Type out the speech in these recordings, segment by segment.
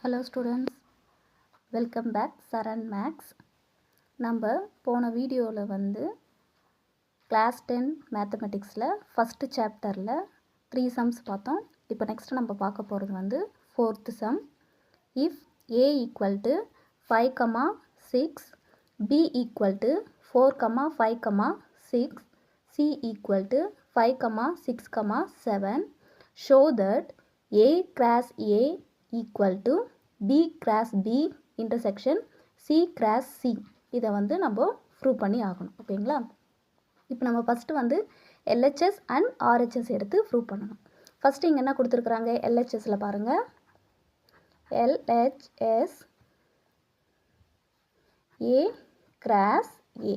Hello students, welcome back Saran Max. நம்ம போன வீடியோவில் கிளாஸ் 10 மேத்தமெட்டிக்ஸில் ஃபஸ்ட்டு சாப்டரில் 3 சம்ஸ் பார்த்தோம். இப்போ நெக்ஸ்ட் நம்ம பார்க்க போகிறது 4th sum. If a equal to 5, 6, b equal to 4, 5, 6, c equal to 5, 6, 7, show that a cross a equal to b cross b intersection c cross c. இதை நம்ம ப்ரூவ் பண்ணி ஆகணும். ஓகேங்களா? இப்போ நம்ம ஃபஸ்ட்டு LHS அண்ட் RHS எடுத்து prove பண்ணணும். First இங்கே என்ன கொடுத்துருக்குறாங்க? LHSல பாருங்கள், LHS A cross A.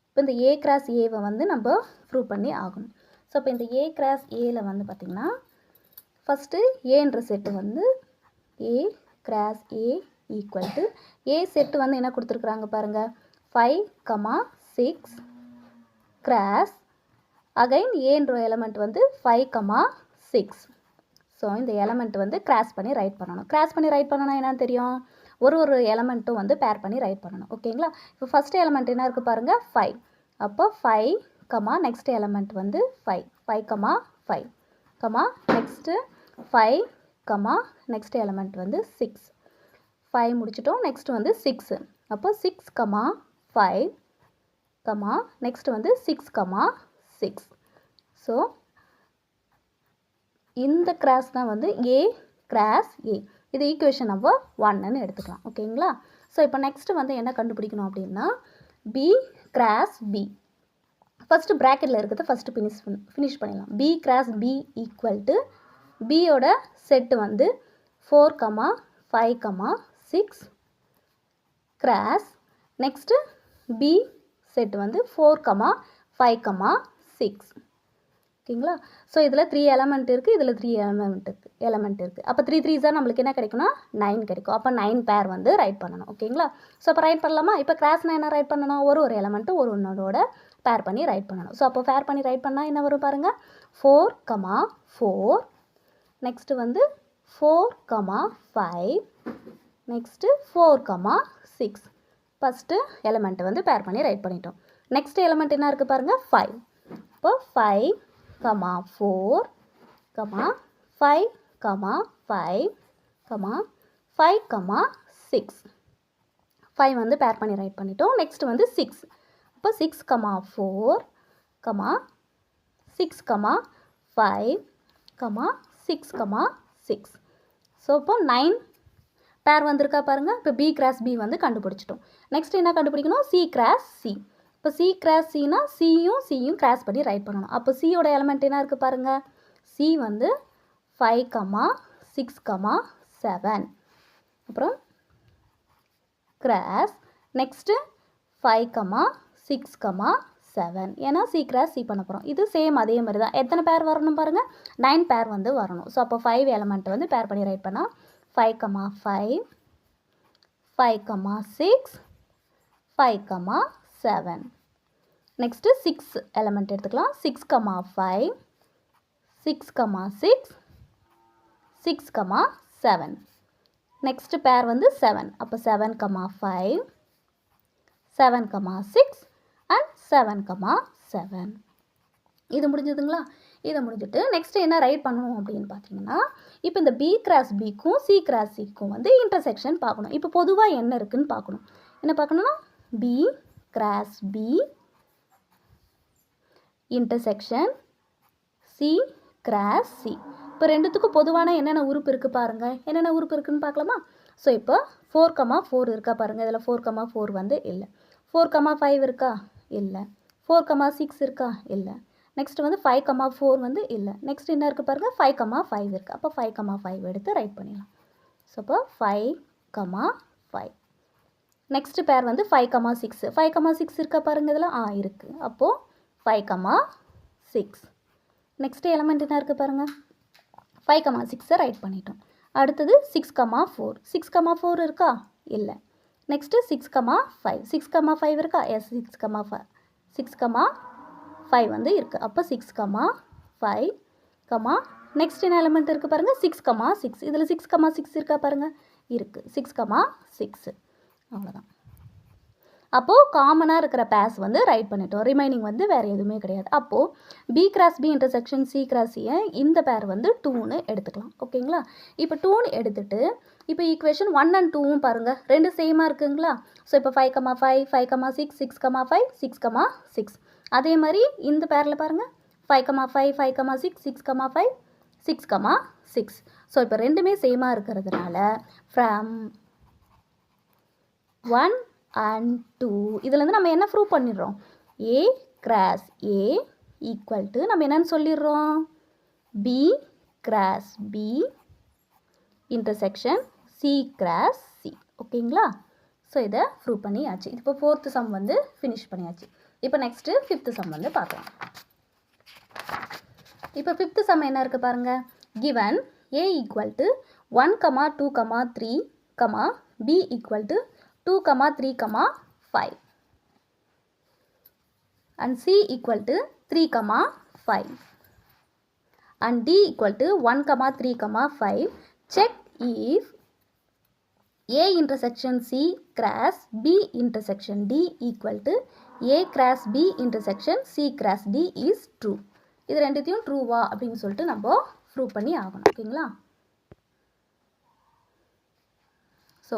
இப்போ இந்த A cross Aவை நம்ம ப்ரூவ் பண்ணி ஆகணும். ஸோ இப்போ இந்த A cross Aல பார்த்திங்கன்னா ஃபஸ்ட்டு ஏன்ற set A cross A equal to A set என்ன கொடுத்துருக்குறாங்க பாருங்கள், 5, 6 cross அகைன் ஏன்ற எலமெண்ட் 5, 6. ஸோ இந்த எலமெண்ட் கிராஸ் பண்ணி ரைட் பண்ணணும். கிராஸ் பண்ணி ரைட் பண்ணணும் என்னன்னு தெரியும், ஒரு எலமெண்ட்டும் பேர் பண்ணி ரைட் பண்ணணும். ஓகேங்களா? இப்போ ஃபஸ்ட்டு எலமெண்ட் என்ன இருக்குது பாருங்கள், 5. அப்போ 5, next element 5, 5, 5, next 5, next element 6. 5 முடிச்சிட்டோம். நெக்ஸ்ட் 6. அப்போ 6, 5, நெக்ஸ்ட் 6, 6. ஸோ இந்த கிராஸ் தான் A கிராஸ் A. இது ஈக்குவேஷன் நம்பர் 1ன்னு எடுத்துக்கலாம். ஓகேங்களா? ஸோ இப்போ நெக்ஸ்ட் என்ன கண்டுபிடிக்கணும் அப்படின்னா B கிராஸ் B. ஃபஸ்ட்டு ப்ராக்கெட்டில் இருக்கிறத ஃபஸ்ட்டு ஃபினிஷ் பண்ணிடலாம். B cross B equal to பியோட set 4, 5, 6 cross next B set 4, 5, 6. ஓகேங்களா? ஸோ இதில் 3 எலமெண்ட் இருக்குது, இதில் 3 எலமெண்ட் இருக்குது. அப்போ 3 3s நம்மளுக்கு என்ன கிடைக்கும்னா 9 கிடைக்கும். அப்போ 9 பேர் ரைட் பண்ணணும். ஓகேங்களா? ஸோ அப்போ ரைட் பண்ணலாமா? இப்போ கிராஸ்னால் என்ன ரைட் பண்ணணும், ஒரு எலமெண்ட்டு ஒன்னோட பேர் பண்ணி ரைட் பண்ணணும். ஸோ அப்போ பேர் பண்ணி ரைட் பண்ணால் என்ன வரும் பாருங்கள், 4, 4, நெக்ஸ்ட்டு 4, 5, நெக்ஸ்ட்டு 4, 6. ஃபஸ்ட்டு எலமெண்ட்டு பேர் பண்ணி ரைட் பண்ணிட்டோம். நெக்ஸ்ட் எலமெண்ட் என்ன இருக்குது பாருங்கள், 5. இப்போ 5, 4, 5, 5, 5, 6. 5 பேர் பண்ணி ரைட் பண்ணிட்டோம். நெக்ஸ்ட் 6. இப்போ 6, 4, 6, 5, 6, 6. ஸோ இப்போ 9 பேர் வந்திருக்கா பாருங்கள். இப்போ B கிராஸ் B கண்டுபிடிச்சிட்டோம். நெக்ஸ்ட் என்ன கண்டுபிடிக்கணும், C கிராஸ் C. இப்போ C கிராஸ் Cனா சியும் கிராஸ் பண்ணி ரைட் பண்ணணும். அப்போ சியோட எலமெண்ட் என்ன இருக்குது பாருங்கள், C 5, 6, 7. அப்புறம் கிராஸ் நெக்ஸ்ட்டு 5, 6, 7. ஏன்னா C கிராஸ் C பண்ண போகிறோம். இது சேம் அதே மாதிரி தான். எத்தனை பேர் வரணும் பாருங்கள், 9 பேர் வரணும். ஸோ அப்போ 5 எலமெண்ட் பேர் பண்ணி ரைட் பண்ணால் 5, 5, 5, 6, 5, 7. நெக்ஸ்ட்டு 6 எலமெண்ட் எடுத்துக்கலாம். 6, 5, 6, 6, 6, 7. நெக்ஸ்ட்டு பேர் 7. அப்போ 7, 5, 7, 6 அண்ட் 7, 7. இது முடிஞ்சதுங்களா? இதை முடிஞ்சிட்டு நெக்ஸ்ட் என்ன ரைட் பண்ணணும் அப்படின்னு பார்த்தீங்கன்னா, இப்போ இந்த B கிராஸ் Bக்கும் C கிராஸ் Cக்கும் இன்டர்செக்ஷன் பார்க்கணும். இப்போ பொதுவாக என்ன இருக்குன்னு பார்க்கணும். என்ன பார்க்கணும்னா B cross B intersection C cross C. இப்போ ரெண்டுத்துக்கும் பொதுவான என்னென்ன உறுப்பு இருக்குது பாருங்கள். என்னென்ன உறுப்பு இருக்குதுன்னு பார்க்கலாமா? ஸோ இப்போ 4, 4 இருக்கா பாருங்கள். இதில் 4, 4 இல்லை. 4, 5 இருக்கா? இல்லை. 4, 6 இருக்கா? இல்லை. நெக்ஸ்ட் 5, 4 இல்லை. நெக்ஸ்ட் என்ன இருக்குது பாருங்கள், 5, 5 இருக்குது. அப்போ 5, 5 எடுத்து ரைட் பண்ணிடலாம். ஸோ அப்போ 5, 5. நெக்ஸ்ட் பேர் 5, 6. 5, 6 இருக்கா பாருங்கள். இதில் இருக்குது. அப்போது 5, 6. நெக்ஸ்ட் எலமெண்ட் என்ன இருக்குது பாருங்கள், 5, 6 ரைட் பண்ணிட்டோம். அடுத்தது 6, 4. 6, 4 இருக்கா? இல்லை. நெக்ஸ்ட்டு 6, 5. 6, 5 இருக்கா? எஸ். 6, 5. 6, 5 இருக்குது. அப்போ 6, 5, நெக்ஸ்ட் என்ன எலமெண்ட் இருக்குது பாருங்கள், 6, 6. இதில் 6, 6 இருக்கா பாருங்கள். இருக்குது 6,6 அவ்வளோதான். அப்போது காமனாக இருக்கிற பேர்ஸ் வந்து ரைட் பண்ணிட்டோம். ரிமைனிங் வந்து வேறு எதுவுமே கிடையாது. அப்போது B cross B intersection C cross சியை இந்த பேர் வந்து 2ன்னு எடுத்துக்கலாம். ஓகேங்களா? இப்போ 2ன்னு எடுத்துகிட்டு இப்போ ஈக்குவேஷன் 1 and 2வும் பாருங்கள், ரெண்டு சேமாக இருக்குங்களா? ஸோ இப்போ 5,5 5,6 6,5 6,6 அதே மாதிரி இந்த பேரில் பாருங்கள் 5,5 5,6 6,5 6,6. ஸோ இப்போ ரெண்டுமே சேமாக இருக்கிறதுனால ஃப்ரம் 1 and 2 இதுலேருந்து நம்ம என்ன ப்ரூவ் பண்ணிடுறோம்? A cross A equal to நம்ம என்னன்னு சொல்லிடுறோம்? B cross B intersection C cross C. ஓகேங்களா? ஸோ இதை ப்ரூவ் பண்ணியாச்சு. இப்போ 4th சம் வந்து ஃபினிஷ் பண்ணியாச்சு. இப்போ நெக்ஸ்ட்டு 5th சம் வந்து பார்க்கலாம். இப்போ 5th சம் என்ன இருக்குது பாருங்கள். given A equal to 1, 2, 3, B equal to 2, 3, 5 and C equal to 3, 5 and D equal to 1, 3, 5. Check if A intersection C cross B intersection D equal to A cross B intersection C cross D is true. இது ரெண்டுத்தையும் ட்ரூவா அப்படின்னு சொல்லிட்டு நம்ம prove பண்ணி ஆகணும். ஓகேங்களா? So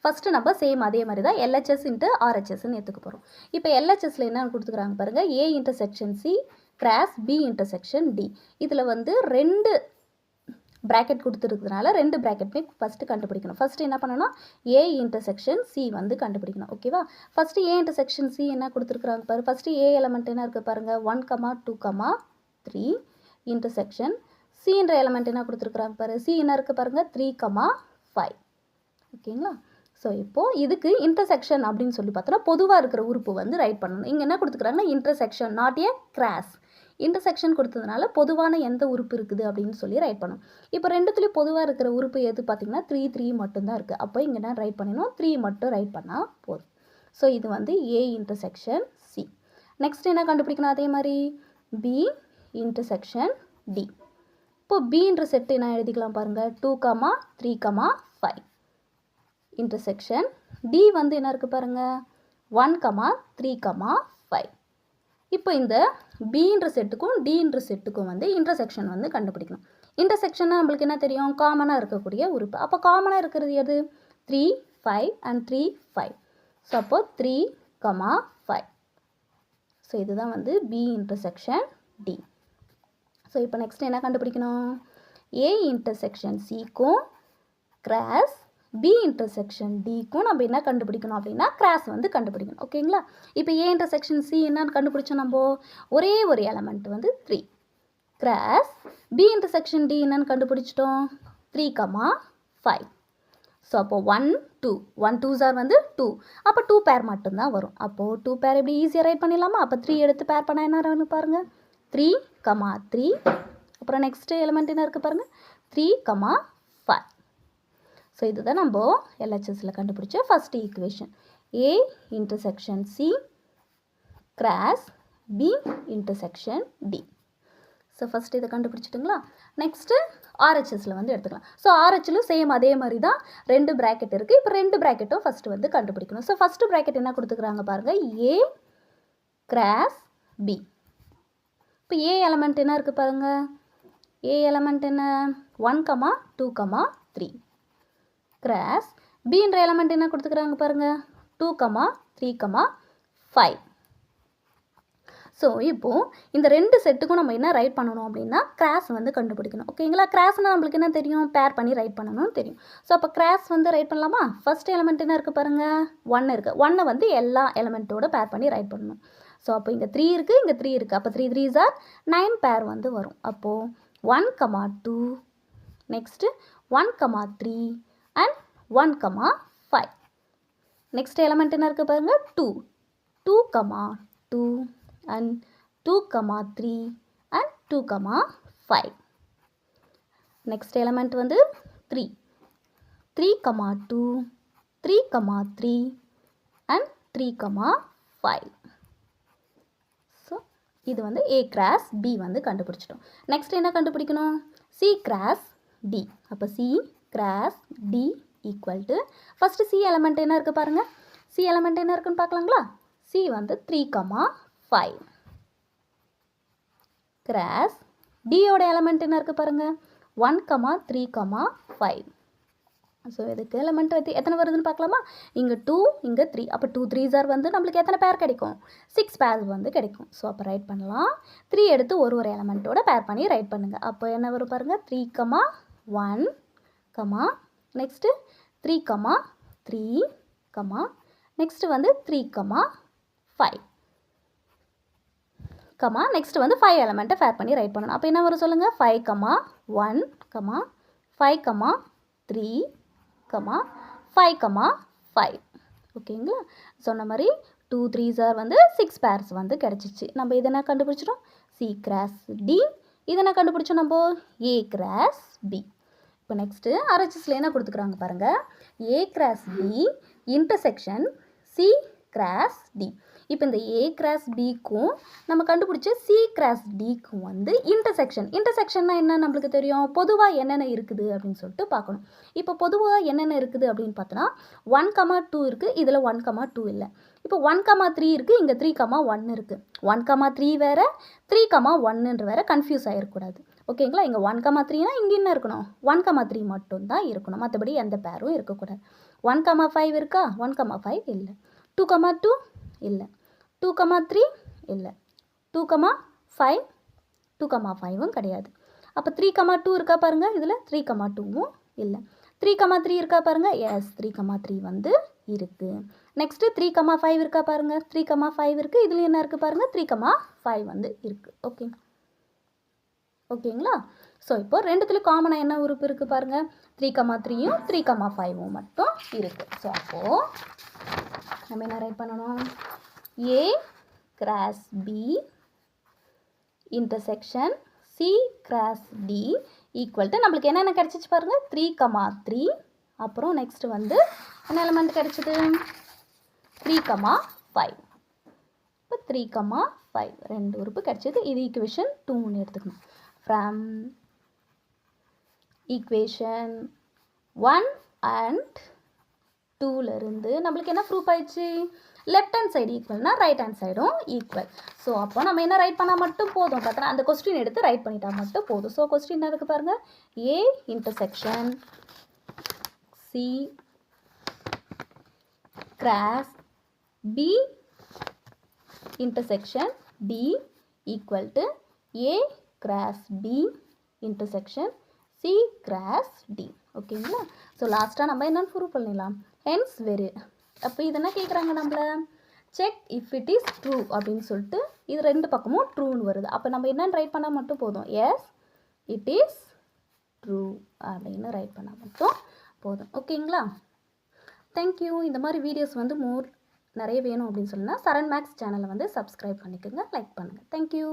first நம்ம same அதே மாதிரி தான் LHS இன்ட்டு RHSன்னு எடுத்துக்க போகிறோம். இப்போ LHSல என்ன கொடுத்துக்கிறாங்க பாருங்கள், A intersection C cross B intersection D. இதில் வந்து 2 ப்ராக்கெட் கொடுத்துருக்கிறதுனால 2 ப்ராக்கெட்டுமே ஃபஸ்ட்டு கண்டுபிடிக்கணும். ஃபஸ்ட்டு என்ன பண்ணணும்? A இன்டர்செக்ஷன் C வந்து கண்டுபிடிக்கணும். ஓகேவா? ஃபஸ்ட்டு A இன்டர்செக்ஷன் C என்ன கொடுத்துருக்குறாங்க பாரு. ஃபஸ்ட்டு A எலமெண்ட் என்ன இருக்குது பாருங்கள், 1, 2, 3 இன்டர்செக்ஷன் Cன்ற எலமெண்ட் என்ன கொடுத்துருக்குறாங்க பாரு. C என்ன இருக்குது பாருங்கள், 3, 5. ஓகேங்களா? ஸோ இப்போது இதுக்கு இன்டர்செக்ஷன் அப்படின்னு சொல்லி பார்த்தோன்னா பொதுவாக இருக்கிற உறுப்பு வந்து ரைட் பண்ணணும். இங்கே என்ன கொடுத்துக்கிறாங்கன்னா intersection not A cross. Intersection கொடுத்ததுனால பொதுவான எந்த உறுப்பு இருக்குது அப்படின்னு சொல்லி ரைட் பண்ணணும். இப்போ ரெண்டுத்துலேயும் பொதுவாக இருக்கிற உறுப்பு எது பார்த்திங்கன்னா 3, 3 மட்டும்தான் இருக்குது. அப்போ இங்கே என்ன ரைட் பண்ணணும், 3 மட்டும் ரைட் பண்ணால் போதும். ஸோ இது வந்து A இன்டர்செக்ஷன் C. நெக்ஸ்ட் என்ன கண்டுபிடிக்கணும்? அதே மாதிரி B இன்டர்செக்ஷன் D. இப்போது Bன்ற செட்டு என்ன எழுதிக்கலாம் பாருங்கள், 2, 3, 5 இன்டர்செக்ஷன் D வந்து என்ன இருக்குது பாருங்கள், 1, 3, 5. இப்போ இந்த Bன்ற செட்டுக்கும் Dன்ற செட்டுக்கும் வந்து இன்டர்செக்ஷன் வந்து கண்டுபிடிக்கணும். இன்டர்செக்ஷன்னா நம்மளுக்கு என்ன தெரியும், காமனாக இருக்கக்கூடிய உறுப்பு. அப்போ காமனாக இருக்கிறது எது? 3, 5 and 3, 5. ஸோ அப்போ 3, 5. ஸோ இதுதான் வந்து B இன்டர்செக்ஷன் D. ஸோ இப்போ நெக்ஸ்ட் என்ன கண்டுபிடிக்கணும்? A இன்டர்செக்ஷன் Cக்கும் கிராஸ் B இன்டர்செக்ஷன் Dக்கும் நம்ம என்ன கண்டுபிடிக்கணும் அப்படின்னா கிராஸ் வந்து கண்டுபிடிக்கணும். ஓகேங்களா? இப்போ A இன்டர்செக்ஷன் C என்னன்னு கண்டுபிடிச்சோம் நம்ம, ஒரே ஒரு எலமெண்ட் வந்து 3 கிராஸ் B இன்டர்செக்ஷன் D என்னன்னு கண்டுபிடிச்சிட்டோம் 3, 5. ஸோ அப்போது 1, 2 1 2s are வந்து 2. அப்போ 2 பேர் மட்டும்தான் வரும். அப்போது 2 பேர் எப்படி ஈஸியாக ரைட் பண்ணிடலாமா? அப்போ 3 எடுத்து பேர் பண்ணால் என்ன வரும் பாருங்கள், 3, 3. அப்புறம் நெக்ஸ்ட் எலிமெண்ட் என்ன இருக்குது பாருங்கள், 3, 5. ஸோ இதுதான் நம்ம LHSல கண்டுபிடிச்ச first equation. A intersection C cross B intersection D. So first இதை கண்டுபிடிச்சிட்டுங்களா? நெக்ஸ்ட்டு RHSல வந்து எடுத்துக்கலாம். ஸோ RHலும் சேம் அதே மாதிரி தான் 2 ப்ராக்கெட் இருக்குது. இப்போ 2 ப்ராக்கெட்டும் ஃபஸ்ட்டு வந்து கண்டுபிடிக்கணும். ஸோ ஃபஸ்ட்டு ப்ராக்கெட் என்ன கொடுத்துக்கிறாங்க பாருங்கள், A கிராஸ் B. இப்போ A எலமெண்ட் என்ன இருக்குது பாருங்கள், A எலமெண்ட் என்ன 1, 2, 3 கிராஸ் Bன்ற எலமெண்ட் என்ன கொடுத்துக்கிறாங்க பாருங்கள் 2, 3, 5. ஸோ இப்போது இந்த 2 செட்டுக்கும் நம்ம என்ன ரைட் பண்ணணும் அப்படின்னா கிராஸ் வந்து கண்டுபிடிக்கணும். ஓகேங்களா? கிராஸ்னால் நம்மளுக்கு என்ன தெரியும், பேர் பண்ணி ரைட் பண்ணணும்னு தெரியும். ஸோ அப்போ கிராஸ் வந்து ரைட் பண்ணலாமா? ஃபஸ்ட் எலமெண்ட் என்ன இருக்குது பாருங்கள், 1 இருக்குது. 1 வந்து எல்லா எலமெண்ட்டோட பேர் பண்ணி ரைட் பண்ணணும். ஸோ அப்போ இங்கே 3 இருக்குது, இங்கே 3 இருக்குது. அப்போ 3 3s are 9 பேர் வந்து வரும். அப்போது 1, 2 நெக்ஸ்ட்டு 1, 3 and 1, 5. நெக்ஸ்ட் எலமெண்ட் என்ன இருக்குது பாருங்கள் 2, 2, 2 and 2, 3 and 2, 5. நெக்ஸ்ட் எலமெண்ட் வந்து 3, 3, 2 3, 3 and 3, 5. ஸோ இது வந்து A கிராஸ் B வந்து கண்டுபிடிச்சிட்டோம். நெக்ஸ்ட் என்ன கண்டுபிடிக்கணும், C கிராஸ் D. அப்போ C cross D equal to first C element என்ன இருக்குது பாருங்கள். சி எலமெண்ட் என்ன இருக்குன்னு பார்க்கலாங்களா. சி வந்து 3,5 கிராஸ் டியோட எலமெண்ட் என்ன இருக்குது பாருங்கள் 1,3,5. ஸோ இதுக்கு எலமெண்ட் வந்து எத்தனை வருதுன்னு பார்க்கலாமா. இங்கே 2 இங்கே 3. அப்போ 2 3s வந்து நம்மளுக்கு எத்தனை பேர் கிடைக்கும் 6 பேர்ஸ் வந்து கிடைக்கும். ஸோ அப்போ ரைட் பண்ணலாம். 3 எடுத்து ஒரு எலமெண்ட்டோட பேர் பண்ணி ரைட் பண்ணுங்கள். அப்போ என்ன வரும் பாருங்கள் 3,1 நெக்ஸ்ட்டு 3,3 நெக்ஸ்ட்டு வந்து 3,5 நெக்ஸ்ட் வந்து 5 எலமெண்ட்டை பேர் பண்ணி ரைட் பண்ணணும். அப்போ என்ன வரும் சொல்லுங்கள் 5,1 5,3 5,5 ஓகேங்களா. சொன்ன மாதிரி 2 3s வந்து 6 பேர்ஸ் வந்து கிடச்சிச்சு. நம்ம இதை என்ன கண்டுபிடிச்சிட்டோம் சி கிராஸ் டி. இதை என்ன கண்டுபிடிச்சோம் நம்ம ஏ கிராஸ் பி. இப்போ நெக்ஸ்ட்டு ஆர்ஹெச்எஸில் என்ன கொடுத்துக்குறாங்க பாருங்கள் A cross B intersection C cross D. இப்போ இந்த ஏ கிராஸ் பிக்கும் நம்ம கண்டுபிடிச்ச சி கிராஸ் டிக்கும் வந்து இன்டர்செக்ஷன்னா என்ன நம்மளுக்கு தெரியும். பொதுவாக என்னென்ன இருக்குது அப்படின்னு சொல்லிட்டு பார்க்கணும். இப்போ பொதுவாக என்னென்ன இருக்குது அப்படின்னு பார்த்தோன்னா 1,2 இருக்குது, இதில் 1,2 இல்லை. இப்போ 1,3 இருக்குது, இங்கே 3,1 இருக்குது. 1,3 வேறு 3,1 வேறு கன்ஃபியூஸ் ஆகிருக்கூடாது. ஓகேங்களா. இங்கே 1,3னா இங்கே என்ன இருக்கணும் 1,3 மட்டும்தான் இருக்கணும், மற்றபடி எந்த பேரும் இருக்கக்கூடாது. 1,5 இருக்கா 1,5 இல்லை. 2,2 இல்லை. 2,3 இல்லை. 2,5 2,5ம் கிடையாது. அப்போ 3,2 இருக்கா பாருங்கள், இதில் 3,2வும் இல்லை. 3,3 இருக்கா பாருங்கள், எஸ் 3,3 வந்து இருக்குது. நெக்ஸ்ட்டு 3,5 இருக்கா பாருங்கள், 3,5 இருக்குது. இதில் என்ன இருக்குது பாருங்கள் 3,5 வந்து இருக்குது. ஓகேங்களா. ஸோ இப்போ ரெண்டுத்துலையும் காமனாக என்ன உறுப்பு இருக்குது பாருங்கள் 3,3யும் 3,5வும் மட்டும் இருக்குது. ஸோ அப்போது நம்ம என்ன ரைட் பண்ணணும் A cross B intersection C cross D equal to நம்மளுக்கு என்னென்ன கிடச்சிச்சு பாருங்கள் 3,3. அப்புறம் நெக்ஸ்ட்டு வந்து என்ன எலமெண்ட் கிடச்சிது 3,5. இப்போ 3,5 ரெண்டு உறுப்பு கிடச்சிது. இது ஈக்குவேஷன் 2ன்னு எடுத்துக்கணும். ஃப்ரம் ஈக்குவேஷன் 1 and 2லேருந்து நம்மளுக்கு என்ன ப்ரூஃப் ஆயிடுச்சு லெஃப்ட் ஹேண்ட் சைடு ஈக்குவல்னா ரைட் ஹேண்ட் சைடும் ஈக்குவல். ஸோ அப்போ நம்ம என்ன ரைட் பண்ணால் மட்டும் போதும் பார்த்தோன்னா அந்த கொஸ்டின் எடுத்து ரைட் பண்ணிட்டா மட்டும் போதும். ஸோ கொஸ்டின் என்ன இருக்குது பாருங்கள் A intersection C cross B intersection D equal to A cross B intersection C cross D. ஓகேங்களா. ஸோ லாஸ்ட்டாக நம்ம என்னென்னு ப்ரூவ் பண்ணிடலாம் ஹென்ஸ் வெரி. அப்போ இது என்ன கேட்குறாங்க நம்மள check if it is true அப்படின்னு சொல்லிட்டு இது ரெண்டு பக்கமும் ட்ரூன்னு வருது. அப்போ நம்ம என்னென்னு ரைட் பண்ணால் மட்டும் போதும் எஸ் இட் இஸ் ட்ரூ அப்படின்னு ரைட் பண்ணால் மட்டும் போதும். ஓகேங்களா. தேங்க்யூ. இந்த மாதிரி வீடியோஸ் வந்து நிறைய வேணும் அப்படின்னு சொன்னால் சரண் மேக்ஸ் சேனலை வந்து சப்ஸ்கிரைப் பண்ணிக்கோங்க, லைக் பண்ணுங்கள். தேங்க்யூ.